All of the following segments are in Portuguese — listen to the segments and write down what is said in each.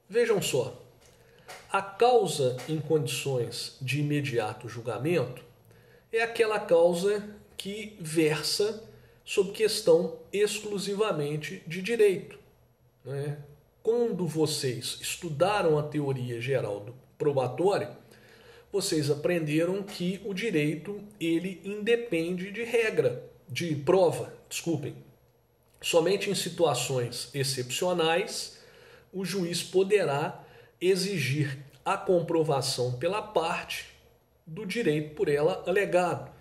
Vejam só, a causa em condições de imediato julgamento é aquela causa que versa sobre questão exclusivamente de direito, né? Quando vocês estudaram a teoria geral do probatório, vocês aprenderam que o direito ele independe de regra, de prova, desculpem. Somente em situações excepcionais o juiz poderá exigir a comprovação pela parte do direito por ela alegado.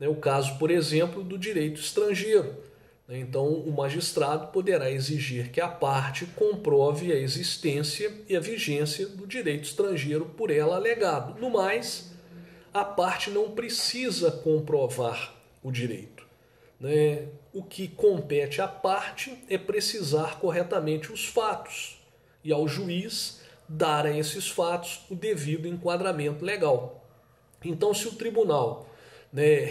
O caso, por exemplo, do direito estrangeiro. Então, o magistrado poderá exigir que a parte comprove a existência e a vigência do direito estrangeiro por ela alegado. No mais, a parte não precisa comprovar o direito. O que compete à parte é precisar corretamente os fatos e ao juiz dar a esses fatos o devido enquadramento legal. Então, se o tribunal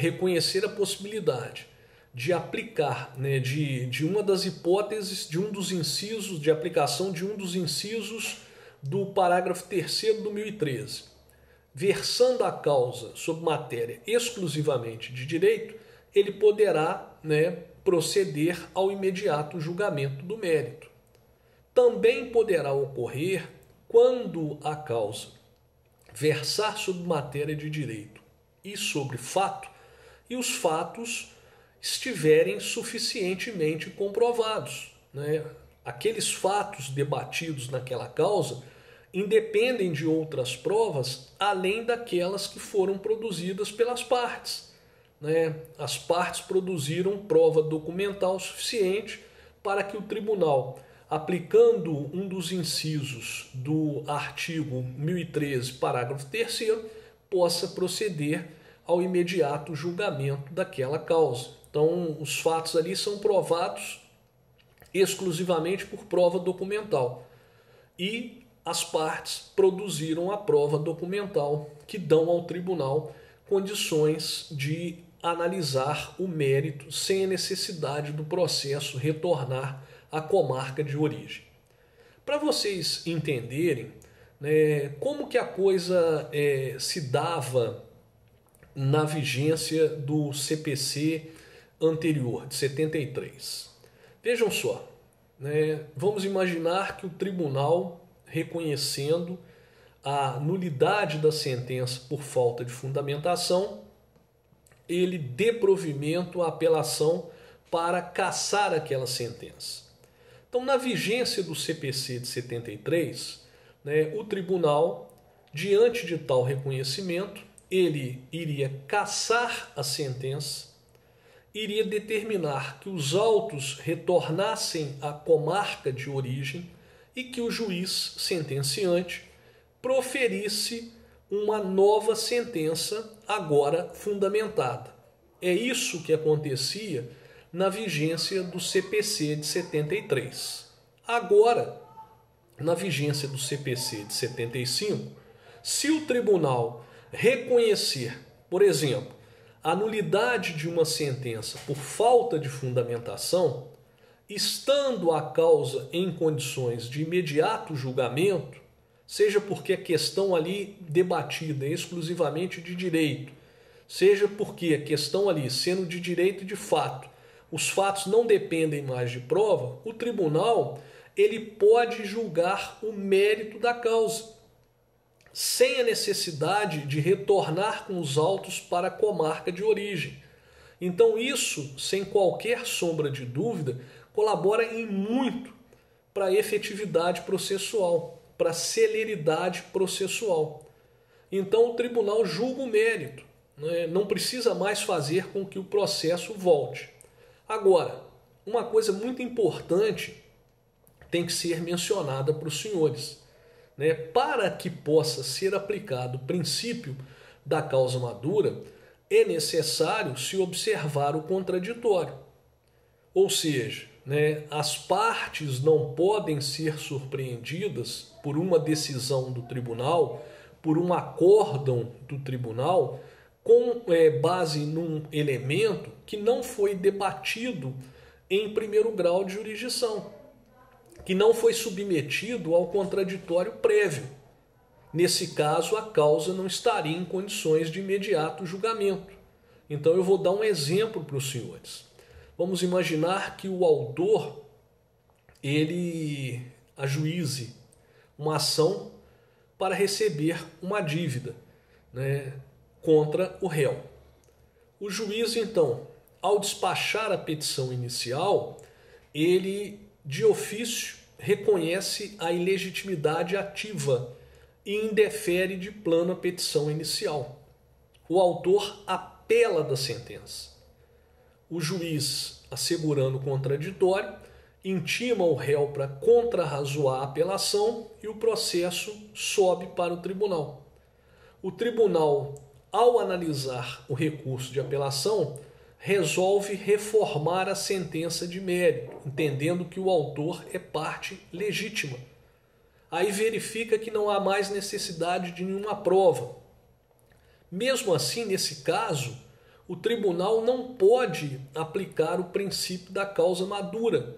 reconhecer a possibilidade de aplicar, de uma das hipóteses, de um dos incisos, de aplicação de um dos incisos do parágrafo 3º do 1013, versando a causa sobre matéria exclusivamente de direito, ele poderá proceder ao imediato julgamento do mérito. Também poderá ocorrer quando a causa versar sobre matéria de direito e sobre fato, e os fatos estiverem suficientemente comprovados. Aqueles fatos debatidos naquela causa independem de outras provas além daquelas que foram produzidas pelas partes. As partes produziram prova documental suficiente para que o tribunal, aplicando um dos incisos do artigo 1013, parágrafo 3º, possa proceder ao imediato julgamento daquela causa. Então, os fatos ali são provados exclusivamente por prova documental. E as partes produziram a prova documental que dão ao tribunal condições de analisar o mérito sem a necessidade do processo retornar à comarca de origem. Para vocês entenderem como que a coisa se dava na vigência do CPC anterior, de 73. Vejam só, vamos imaginar que o tribunal, reconhecendo a nulidade da sentença por falta de fundamentação, ele dê provimento à apelação para cassar aquela sentença. Então, na vigência do CPC de 73, o tribunal, diante de tal reconhecimento, ele iria cassar a sentença, iria determinar que os autos retornassem à comarca de origem e que o juiz sentenciante proferisse uma nova sentença agora fundamentada. É isso que acontecia na vigência do CPC de 73. Agora, na vigência do CPC de 75, se o tribunal reconhecer, por exemplo, a nulidade de uma sentença por falta de fundamentação, estando a causa em condições de imediato julgamento, seja porque a questão ali debatida é exclusivamente de direito, seja porque a questão ali sendo de direito e de fato, os fatos não dependem mais de prova, o tribunal ele pode julgar o mérito da causa, sem a necessidade de retornar com os autos para a comarca de origem. Então isso, sem qualquer sombra de dúvida, colabora em muito para a efetividade processual, para a celeridade processual. Então o tribunal julga o mérito, não precisa mais fazer com que o processo volte. Agora, uma coisa muito importante tem que ser mencionada para os senhores. Para que possa ser aplicado o princípio da causa madura, é necessário se observar o contraditório. Ou seja, as partes não podem ser surpreendidas por uma decisão do tribunal, por um acórdão do tribunal, com base num elemento que não foi debatido em primeiro grau de jurisdição. que não foi submetido ao contraditório prévio. Nesse caso, a causa não estaria em condições de imediato julgamento. Então eu vou dar um exemplo para os senhores. Vamos imaginar que o autor, ele ajuize uma ação para receber uma dívida, né, contra o réu. O juiz, então, ao despachar a petição inicial, ele, de ofício, reconhece a ilegitimidade ativa e indefere de plano a petição inicial. O autor apela da sentença. O juiz, assegurando o contraditório, intima o réu para contrarrazoar a apelação e o processo sobe para o tribunal. O tribunal, ao analisar o recurso de apelação, resolve reformar a sentença de mérito, entendendo que o autor é parte legítima. Aí verifica que não há mais necessidade de nenhuma prova. Mesmo assim, nesse caso, o tribunal não pode aplicar o princípio da causa madura,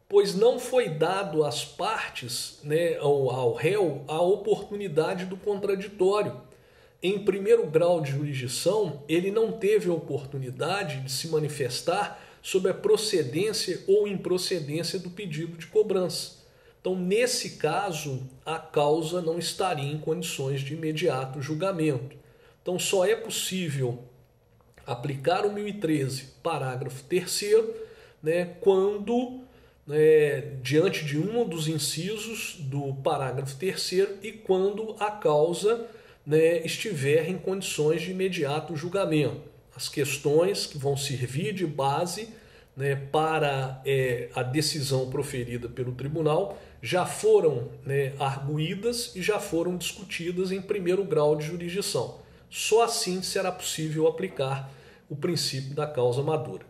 pois não foi dado às partes, né, ao réu, a oportunidade do contraditório. Em primeiro grau de jurisdição, ele não teve a oportunidade de se manifestar sobre a procedência ou improcedência do pedido de cobrança. Então, nesse caso, a causa não estaria em condições de imediato julgamento. Então, só é possível aplicar o 1013, parágrafo 3º, né, quando, diante de um dos incisos do parágrafo 3º e quando a causa, né, estiver em condições de imediato julgamento. As questões que vão servir de base, né, para a decisão proferida pelo tribunal já foram, né, arguídas e já foram discutidas em primeiro grau de jurisdição. Só assim será possível aplicar o princípio da causa madura.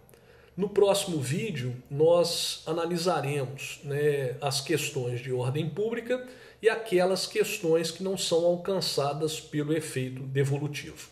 No próximo vídeo, nós analisaremos, né, as questões de ordem pública e aquelas questões que não são alcançadas pelo efeito devolutivo.